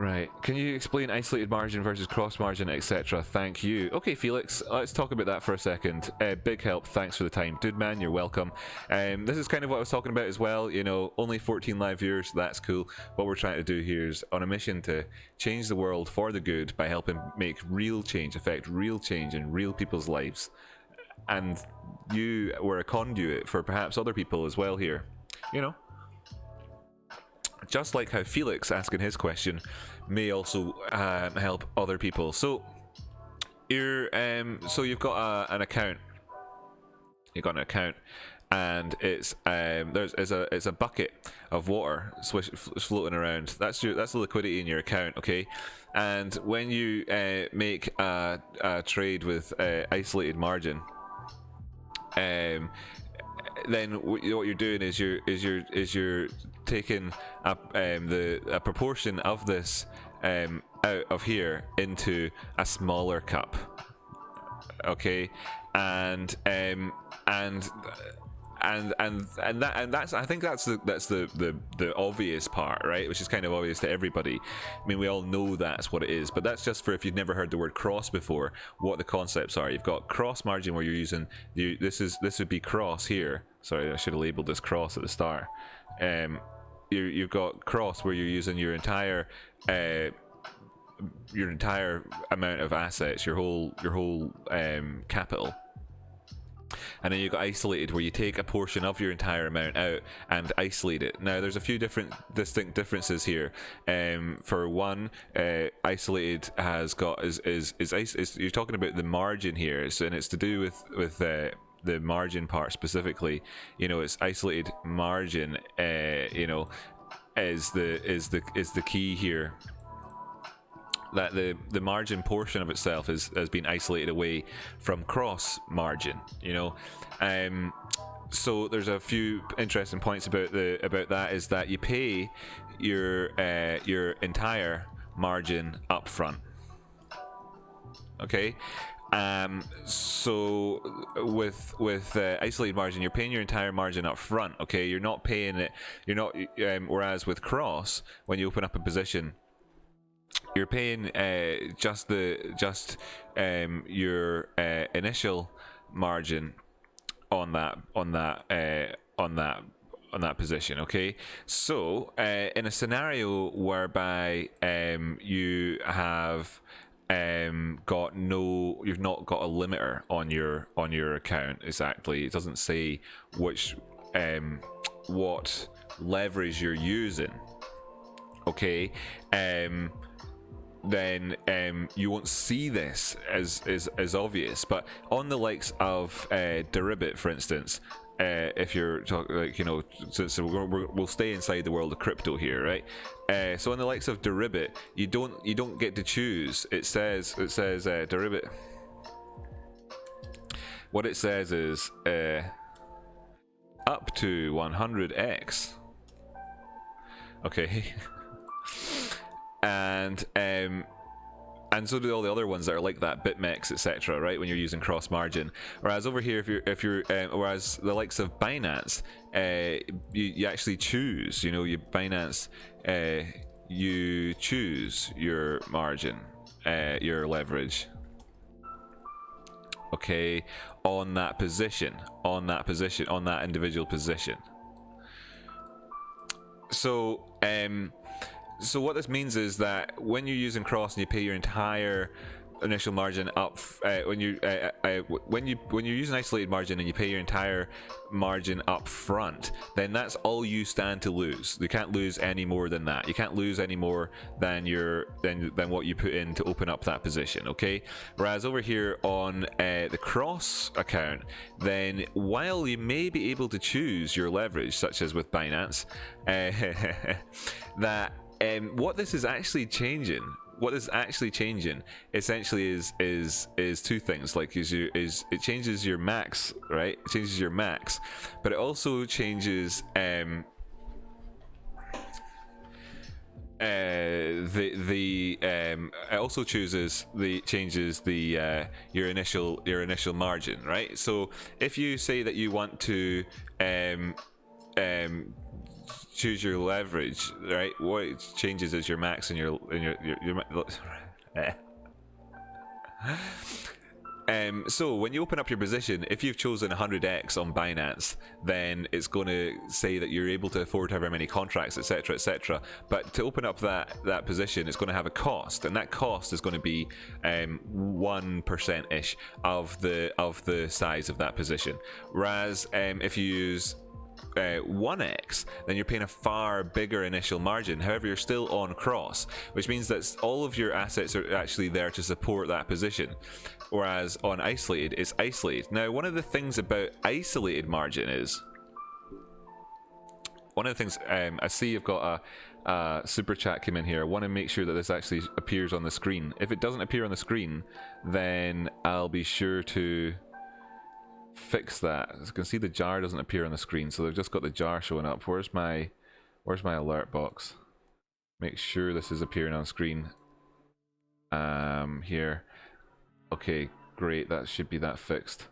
Right. Can you explain isolated margin versus cross margin, etc.? Thank you. Okay, Felix, let's talk about that for a second. Big help. Thanks for the time. Dude, man, you're welcome. This is kind of what I was talking about as well. You know, only 14 live viewers. That's cool. What we're trying to do here is on a mission to change the world for the good by helping make real change, affect real change in real people's lives. And you were a conduit for perhaps other people as well here. You know? Just like how Felix asking his question may also help other people. So you've got an account. You've got an account, and it's it's a bucket of water floating around. That's the liquidity in your account, okay? And when you make a trade with isolated margin, then what you're doing is you're taking a proportion of this out of here into a smaller cup, okay, and that's I think that's the obvious part, right? Which is kind of obvious to everybody. I mean, we all know that's what it is, but that's just for if you've never heard the word cross before, what the concepts are. You've got cross margin where you're using this would be cross here. Sorry, I should have labeled this cross at the start. You've got cross where you're using your entire amount of assets, your whole capital. And then you've got isolated where you take a portion of your entire amount out and isolate it. Now there's a few distinct differences here. For one, isolated has got is you're talking about the margin here, and it's to do with the margin part specifically. You know, it's isolated margin. You know, is the key here. That the margin portion of itself has been isolated away from cross margin, you know. So there's a few interesting points about that. Is that you pay your entire margin up front, okay? So with isolated margin, you're paying your entire margin up front, okay? You're not paying it. You're not. Whereas with cross, when you open up a position, you're paying just your initial margin on that position, okay? So in a scenario whereby you have you've not got a limiter on your account exactly. It doesn't say which what leverage you're using, okay? Then you won't see this as obvious, but on the likes of Deribit, for instance, if you're talking, like, you know, so we'll stay inside the world of crypto here, right? So on the likes of Deribit, you don't get to choose. It says Deribit. What it says is up to 100x. Okay. And so do all the other ones that are like that, BitMEX, etc. Right, when you're using cross margin. Whereas over here, if you're whereas the likes of Binance, you actually choose. You know, Binance, you choose your margin, your leverage. Okay, on that position, on that individual position. So so what this means is that when you're using cross and you pay your entire initial margin up, when you're using isolated margin and you pay your entire margin up front, then that's all you stand to lose. You can't lose any more than that. You can't lose any more than than what you put in to open up that position, okay? Whereas over here on the cross account, then while you may be able to choose your leverage, such as with Binance, that what this is actually changing essentially is two things. Like it changes your max, right? It changes your max, but it also changes it also changes your initial margin, right? So if you say that you want to choose your leverage, right? What changes is your max and your so when you open up your position, if you've chosen 100x on Binance, then it's going to say that you're able to afford however many contracts, etc., etc. But to open up that position, it's going to have a cost, and that cost is going to be 1% ish of the size of that position. Whereas if you use 1x, then you're paying a far bigger initial margin. However, you're still on cross, which means that all of your assets are actually there to support that position. Whereas on isolated, it's isolated. Now, one of the things about isolated margin is, one of the things, I see you've got a super chat came in here. I want to make sure that this actually appears on the screen. If it doesn't appear on the screen, then I'll be sure to fix that. As you can see, the jar doesn't appear on the screen, so they've just got the jar showing up. Where's my alert box? Make sure this is appearing on screen. Here. Okay, great. That should be that fixed.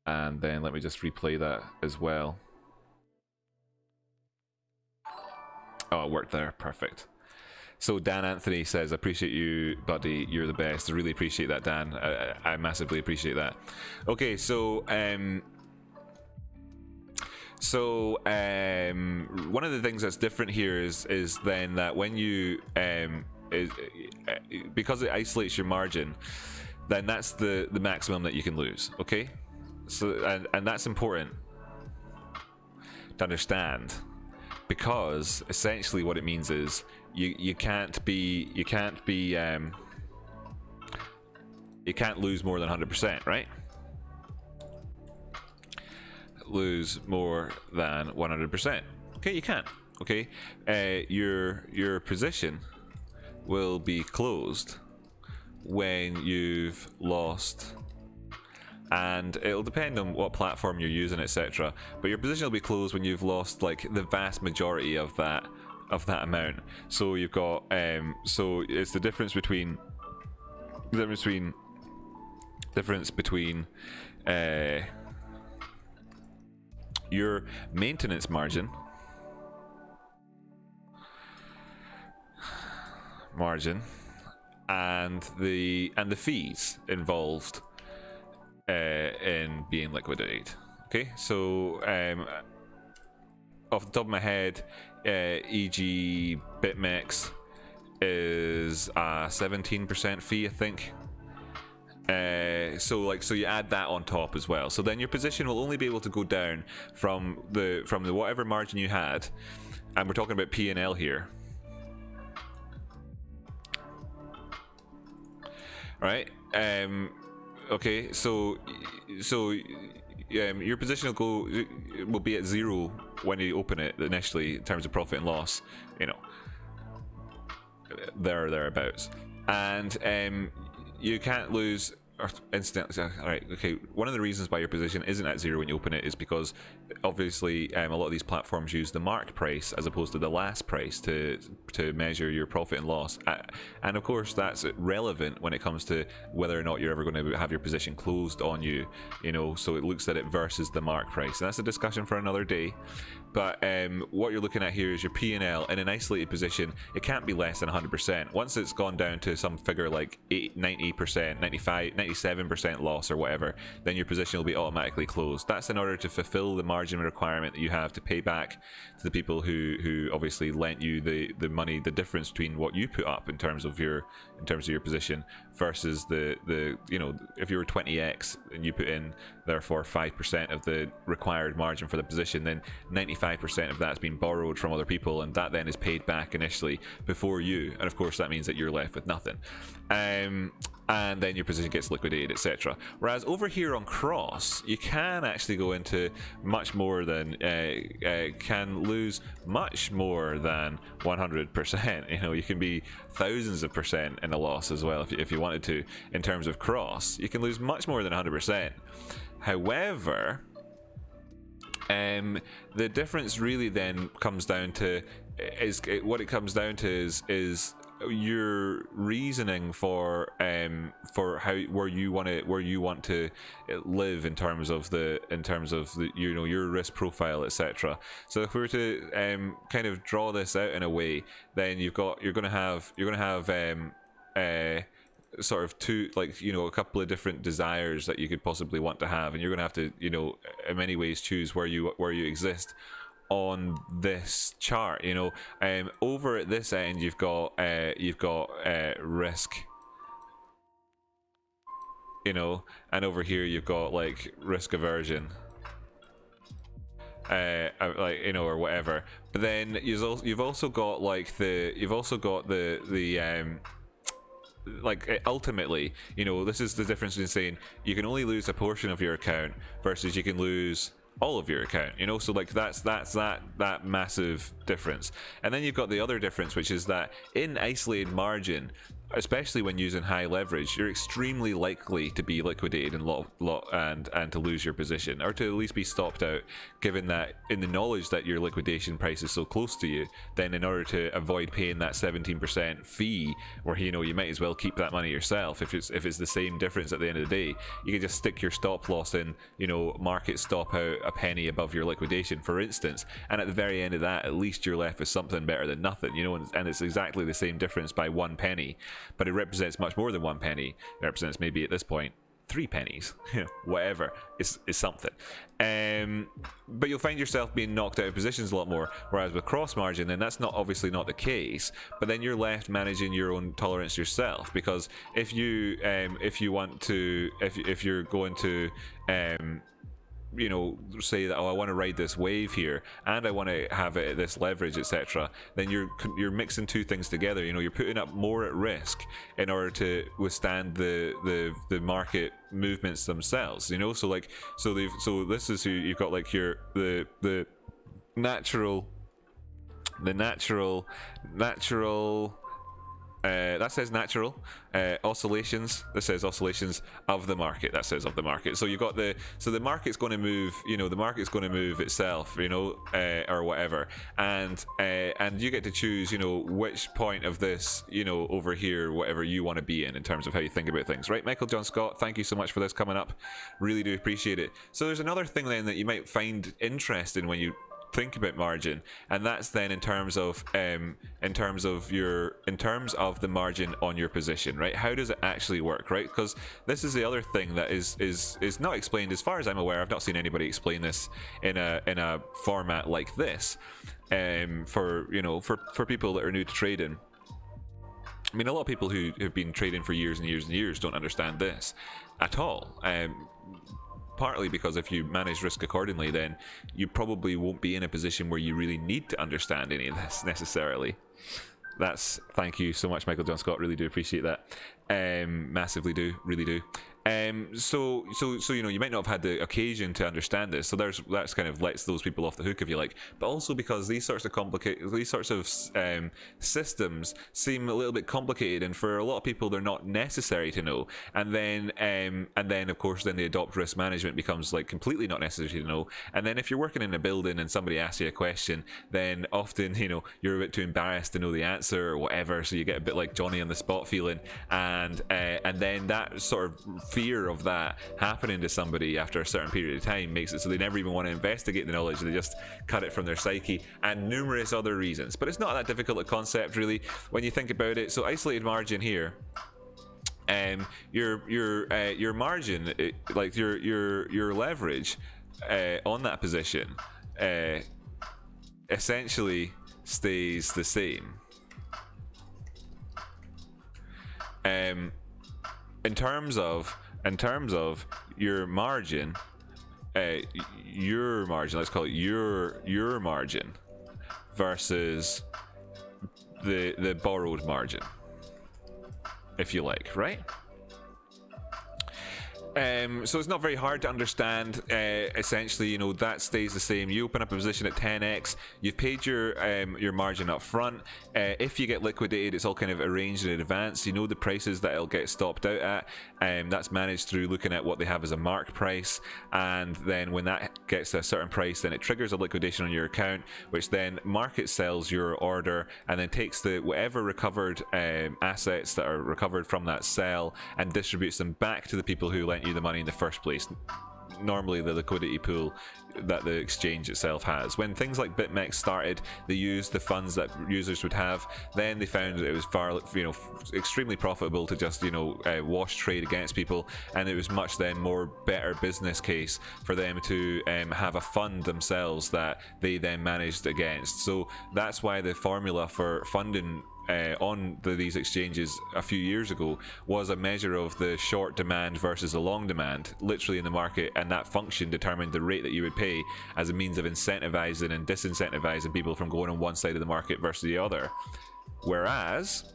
And then let me just replay that as well. Oh, it worked there. Perfect. So Dan Anthony says, "I appreciate you, buddy. You're the best." I really appreciate that, Dan. I massively appreciate that. Okay, so one of the things that's different here is then that when you because it isolates your margin, then that's the maximum that you can lose. Okay, so and that's important to understand, because essentially what it means is you can't lose more than 100%, right? Lose more than 100%. Okay, you can't. Okay, your position will be closed when you've lost, and it'll depend on what platform you're using, etc. But your position will be closed when you've lost like the vast majority of that amount. So you've got so it's the difference between your maintenance margin and the fees involved in being liquidated. Okay, so off the top of my head, e.g. BitMEX is a 17% fee, I think. So you add that on top as well. So then your position will only be able to go down from the whatever margin you had, and we're talking about P&L here. Right? Okay, so your position will be at 0 when you open it initially in terms of profit and loss, you know, there or thereabouts, and you can't lose instantly. Alright, okay, one of the reasons why your position isn't at 0 when you open it is because obviously a lot of these platforms use the mark price as opposed to the last price to measure your profit and loss, and of course that's relevant when it comes to whether or not you're ever going to have your position closed on you, you know, so it looks at it versus the mark price, and that's a discussion for another day. But what you're looking at here is your P&L in an isolated position. It can't be less than 100%. Once it's gone down to some figure like 90%, 95, 97% loss or whatever, then your position will be automatically closed. That's in order to fulfill the margin requirement that you have to pay back to the people who obviously lent you the money, the difference between what you put up in terms of your position versus the you know, if you were 20x and you put in therefore 5% of the required margin for the position, then 95% of that's been borrowed from other people, and that then is paid back initially before you, and of course that means that you're left with nothing, and then your position gets liquidated, etc. Whereas over here on cross, you can actually go into much more than can lose much more than 100%. You know, you can be thousands of percent in a loss as well if you wanted to. In terms of cross, you can lose much more than 100%. However, the difference really then comes down to is your reasoning for how where you want to live in terms of the you know, your risk profile, etc. So if we were to kind of draw this out in a way, then you're gonna have sort of two, like, you know, a couple of different desires that you could possibly want to have, and you're gonna have to, you know, in many ways choose where you exist on this chart. You know, over at this end you've got risk, you know, and over here you've got like risk aversion, like, you know, or whatever. But then you've also got like the like, ultimately, you know, this is the difference between saying you can only lose a portion of your account versus you can lose all of your account, you know. So like that's that massive difference. And then you've got the other difference, which is that in isolated margin, especially when using high leverage, you're extremely likely to be liquidated and to lose your position, or to at least be stopped out, given that in the knowledge that your liquidation price is so close to you, then in order to avoid paying that 17% fee, where, you know, you might as well keep that money yourself. If it's the same difference at the end of the day, you can just stick your stop loss in, you know, market stop out a penny above your liquidation, for instance, and at the very end of that, at least you're left with something better than nothing, you know. And it's exactly the same difference by 1 penny, but it represents much more than 1 penny. It represents, maybe at this point, 3 pennies, whatever. It's something. But you'll find yourself being knocked out of positions a lot more, whereas with cross margin, then that's obviously not the case. But then you're left managing your own tolerance yourself, because if you're going to you know, say that, oh, I want to ride this wave here and I want to have it at this leverage, etc., then you're mixing two things together. You know, you're putting up more at risk in order to withstand the market movements themselves, you know. So like, so this is who you've got, like, your the natural that says natural oscillations. This says oscillations of the market. That says of the market. So you got the market's going to move. You know, the market's going to move itself. You know, or whatever. And you get to choose. You know, which point of this, you know, over here, whatever you want to be in terms of how you think about things. Right, Michael John Scott. Thank you so much for this coming up. Really do appreciate it. So there's another thing then that you might find interesting when you think about margin, and that's then in terms of the margin on your position, right? How does it actually work, right? Because this is the other thing that is not explained, as far as I'm aware. I've not seen anybody explain this in a format like this, for people that are new to trading. I mean, a lot of people who have been trading for years and years and years don't understand this at all. Partly because if you manage risk accordingly, then you probably won't be in a position where you really need to understand any of this necessarily. Thank you so much, Michael John Scott. Really do appreciate that. Massively do, really do. So you know, you might not have had the occasion to understand this, so that's kind of lets those people off the hook, if you like. But also because these sorts of systems seem a little bit complicated, and for a lot of people they're not necessary to know. And then of course then the adopt risk management becomes like completely not necessary to know. And then if you're working in a building and somebody asks you a question, then often, you know, you're a bit too embarrassed to know the answer or whatever, so you get a bit like Johnny on the spot feeling, and then that sort of fear of that happening to somebody after a certain period of time makes it so they never even want to investigate the knowledge. They just cut it from their psyche, and numerous other reasons. But it's not that difficult a concept really when you think about it. So isolated margin here, your margin, like your leverage on that position essentially stays the same. In terms of your margin, let's call it your margin versus the borrowed margin, if you like, right? So it's not very hard to understand. Essentially, you know, that stays the same. You open up a position at 10x. You've paid your margin up front. If you get liquidated, it's all kind of arranged in advance. You know the prices that it'll get stopped out at. That's managed through looking at what they have as a mark price, and then when that gets to a certain price, then it triggers a liquidation on your account, which then market sells your order and then takes the whatever recovered assets that are recovered from that sell and distributes them back to the people who lent you the money in the first place. Normally the liquidity pool that the exchange itself has. When things like BitMEX started, they used the funds that users would have. Then they found that it was far, you know, extremely profitable to just, you know, wash trade against people, and it was much then more better business case for them to have a fund themselves that they then managed against. So that's why the formula for funding on these exchanges a few years ago was a measure of the short demand versus the long demand, literally in the market, and that function determined the rate that you would pay as a means of incentivizing and disincentivizing people from going on one side of the market versus the other. Whereas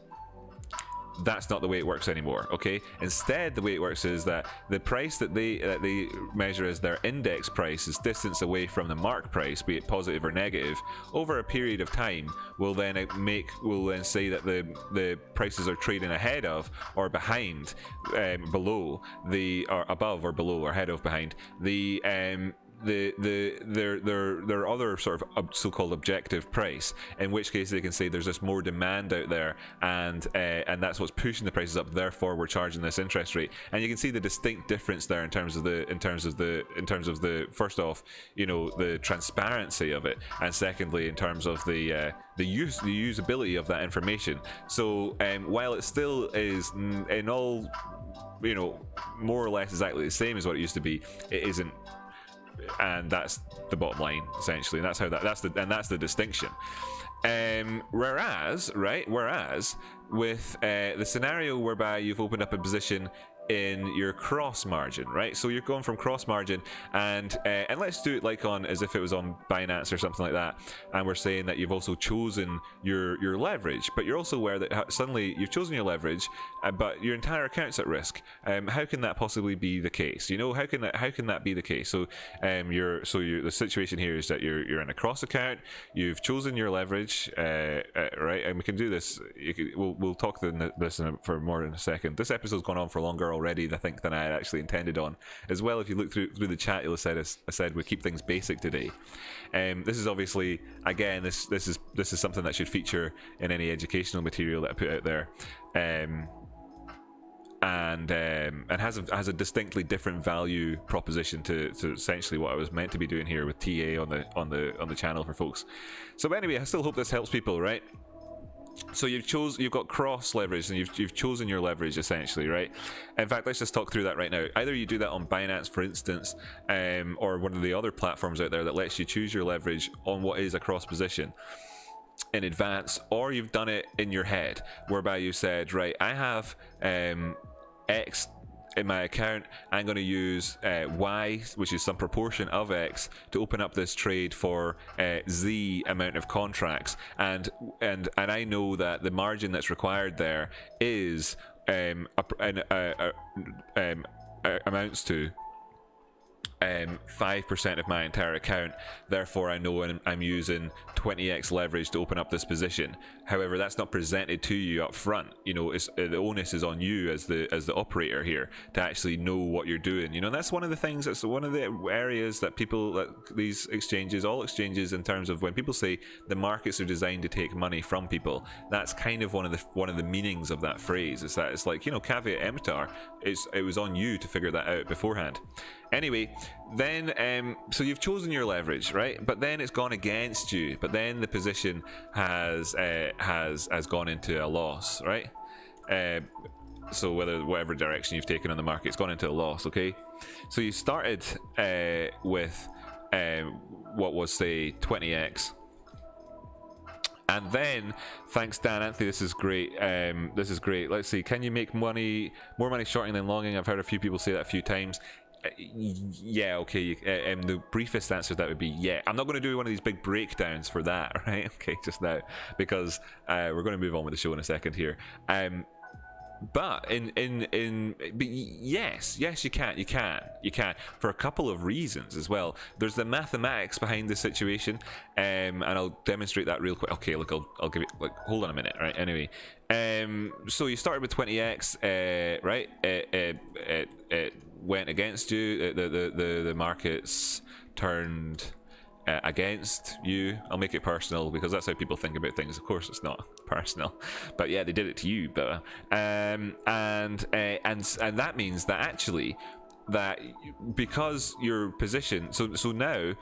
that's not the way it works anymore. Okay, instead the way it works is that the price that they measure as their index price is distance away from the mark price, be it positive or negative, over a period of time will then say that the prices are trading ahead of or behind, below the, or above or below or ahead of behind the their other sort of so-called objective price, in which case they can say there's just more demand out there, and that's what's pushing the prices up, therefore we're charging this interest rate. And you can see the distinct difference there in terms of the first off, you know, the transparency of it, and secondly in terms of the usability of that information. So while it still is in all, you know, more or less exactly the same as what it used to be, it isn't. And that's the bottom line, essentially, and that's how that's the distinction. Whereas with the scenario whereby you've opened up a position in your cross margin, right? So you're going from cross margin, and let's do it like on as if it was on Binance or something like that, and we're saying that you've also chosen your leverage, but you're also aware that suddenly you've chosen your leverage, but your entire account's at risk. How can that possibly be the case? You know, how can that be the case? So the situation here is that you're in a cross account, you've chosen your leverage, right? And we can do this. We'll talk this for more in a second. This episode's gone on for longer already, I think, than I had actually intended on. As well, if you look through the chat, you'll have said I said we keep things basic today. This is obviously, again, this is something that should feature in any educational material that I put out there, and has a distinctly different value proposition to essentially what I was meant to be doing here with TA on the channel for folks. So anyway, I still hope this helps people, right? So you've got cross leverage, and you've chosen your leverage essentially, right? In fact, let's just talk through that right now. Either you do that on Binance, for instance, or one of the other platforms out there that lets you choose your leverage on what is a cross position in advance, or you've done it in your head, whereby you said, right, I have X in my account, I'm going to use Y, which is some proportion of X, to open up this trade for Z amount of contracts, and I know that the margin that's required there is amounts to 5% of my entire account. Therefore, I know I'm using 20x leverage to open up this position. However, that's not presented to you up front. You know, the onus is on you as the operator here to actually know what you're doing. You know, and that's one of the things. That's one of the areas that these exchanges, all exchanges, in terms of when people say the markets are designed to take money from people, that's kind of one of the meanings of that phrase. Is that it's like, you know, caveat emptor. It was on you to figure that out beforehand. Anyway, then so you've chosen your leverage, right? But then it's gone against you. But then the position has gone into a loss, right? So whatever direction you've taken on the market, it's gone into a loss. Okay, so you started with what was, say, 20x. And then, thanks Dan Anthony, this is great. This is great. Let's see, can you make more money shorting than longing? I've heard a few people say that a few times. Yeah, okay. The briefest answer to that would be yeah. I'm not going to do one of these big breakdowns for that, right? Okay, just now, because we're going to move on with the show in a second here. but yes, you can for a couple of reasons as well. There's the mathematics behind the situation, and I'll demonstrate that real quick. Okay, look, I'll give it, like, hold on a minute, right? Anyway, so you started with 20x, right? It went against you. The markets turned against you. I'll make it personal because that's how people think about things. Of course, it's not personal, but yeah, they did it to you. But and that means that actually, that because your position, so now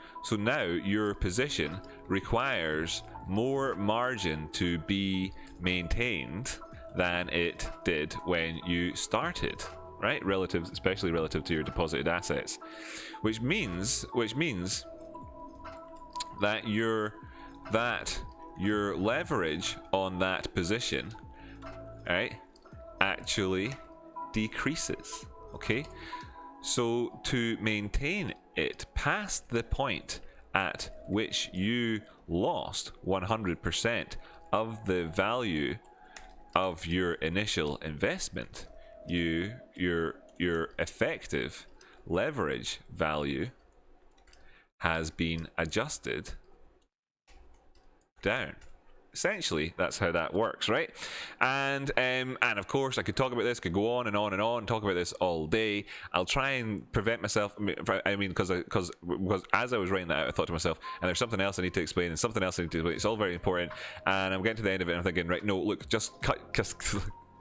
your position requires more margin to be maintained than it did when you started, right? Especially relative to your deposited assets, which means that your leverage on that position, right, actually decreases. Okay, so to maintain it past the point at which you lost 100% of the value of your initial investment, your effective leverage value has been adjusted down. Essentially, that's how that works, right? And of course, I could talk about this, could go on and on and on, talk about this all day. I'll try and prevent myself. I mean, because as I was writing that out, I thought to myself, and there's something else I need to explain, and something else I need to explain. It's all very important, and I'm getting to the end of it, and I'm thinking, right, no, look, just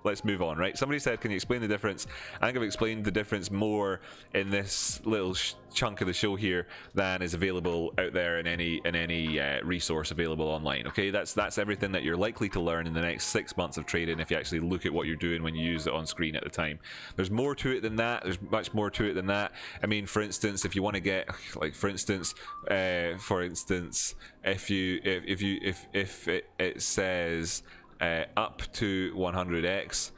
let's move on, right? Somebody said, can you explain the difference? I think I've explained the difference more in this little chunk of the show here than is available out there in any resource available online. Okay, that's everything that you're likely to learn in the next 6 months of trading if you actually look at what you're doing when you use it on screen at the time. There's more to it than that. There's much more to it than that. I mean, for instance, if you want to get, like, for instance, if it says up to 100x,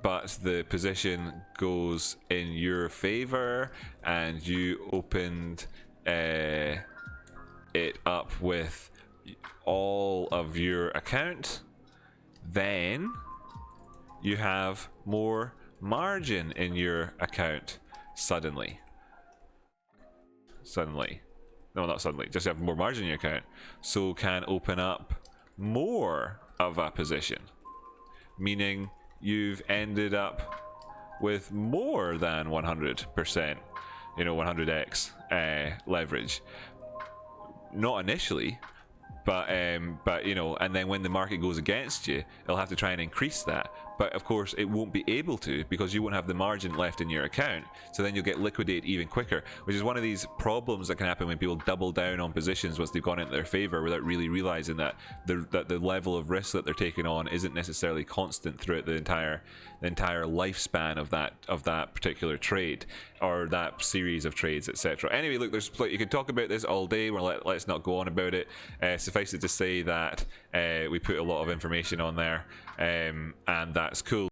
but the position goes in your favor and you opened it up with all of your account, then you have more margin in your account suddenly. No, not suddenly, just have more margin in your account, so can open up more of a position, meaning you've ended up with more than 100%, 100x leverage. Not initially, but and then when the market goes against you, it'll have to try and increase that. But of course, it won't be able to, because you won't have the margin left in your account. So then you'll get liquidated even quicker, which is one of these problems that can happen when people double down on positions once they've gone into their favor without really realizing that the level of risk that they're taking on isn't necessarily constant throughout the entire lifespan of that particular trade or that series of trades, etc. Anyway, look, you could talk about this all day. Let's not go on about it. Suffice it to say that we put a lot of information on there, and that's cool.